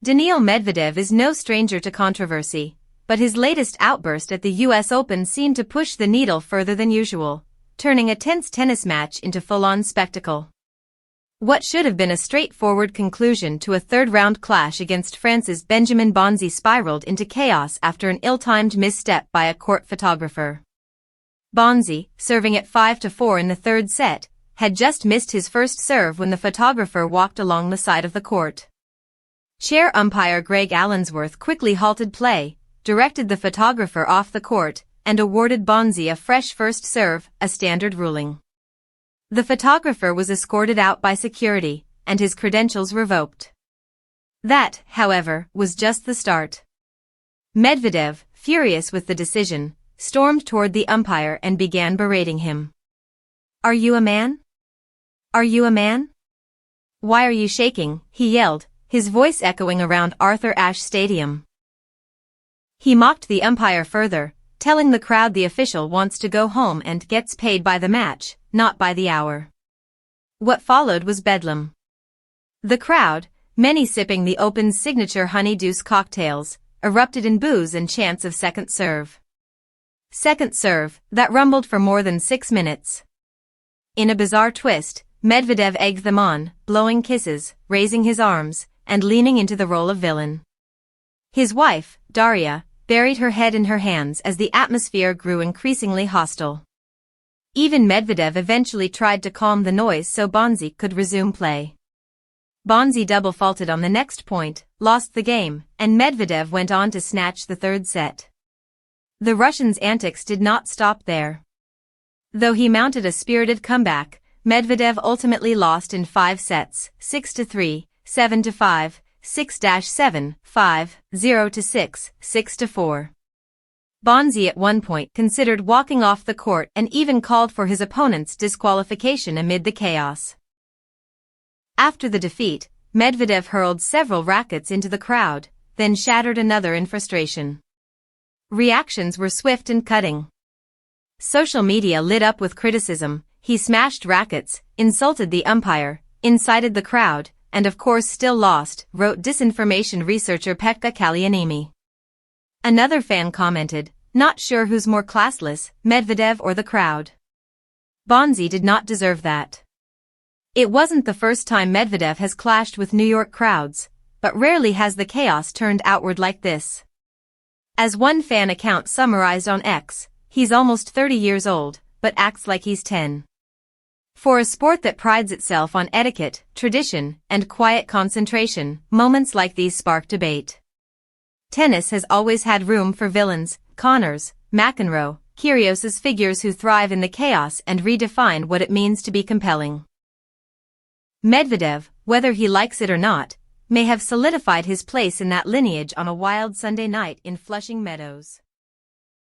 Daniil Medvedev is no stranger to controversy, but his latest outburst at the US Open seemed to push the needle further than usual, turning a tense tennis match into full-on spectacle. What should have been a straightforward conclusion to a third-round clash against France's Benjamin Bonzi spiraled into chaos after an ill-timed misstep by a court photographer. Bonzi, serving at 5-4 in the third set, had just missed his first serve when the photographer walked along the side of the court. Chair umpire Greg Allensworth quickly halted play, directed the photographer off the court, and awarded Bonzi a fresh first serve, a standard ruling. The photographer was escorted out by security, and his credentials revoked. That, however, was just the start. Medvedev, furious with the decision, stormed toward the umpire and began berating him. "Are you a man? Are you a man? Why are you shaking?" he yelled, his voice echoing around Arthur Ashe Stadium. He mocked the umpire further, telling the crowd the official wants to go home and gets paid by the match, not by the hour. What followed was bedlam. The crowd, many sipping the Open's signature honey deuce cocktails, erupted in boos and chants of second serve. Second serve, that rumbled for more than 6 minutes. In a bizarre twist, Medvedev egged them on, blowing kisses, raising his arms, and leaning into the role of villain. His wife, Daria, buried her head in her hands as the atmosphere grew increasingly hostile. Even Medvedev eventually tried to calm the noise so Bonzi could resume play. Bonzi double faulted on the next point, lost the game, and Medvedev went on to snatch the third set. The Russian's antics did not stop there. Though he mounted a spirited comeback, Medvedev ultimately lost in 5 sets, 6-3, 7-5, 6-7, 5, 0-6, 6-4. Bonzi at one point considered walking off the court and even called for his opponent's disqualification amid the chaos. After the defeat, Medvedev hurled several rackets into the crowd, then shattered another in frustration. Reactions were swift and cutting. Social media lit up with criticism. He smashed rackets, insulted the umpire, incited the crowd, and of course still lost, wrote disinformation researcher Pekka Kallianiemi. Another fan commented, "Not sure who's more classless, Medvedev or the crowd. Bonzi did not deserve that." It wasn't the first time Medvedev has clashed with New York crowds, but rarely has the chaos turned outward like this. As one fan account summarized on X, he's almost 30 years old, but acts like he's 10. For a sport that prides itself on etiquette, tradition, and quiet concentration, moments like these spark debate. Tennis has always had room for villains, Connors, McEnroe, Kyrgios's figures who thrive in the chaos and redefine what it means to be compelling. Medvedev, whether he likes it or not, may have solidified his place in that lineage on a wild Sunday night in Flushing Meadows.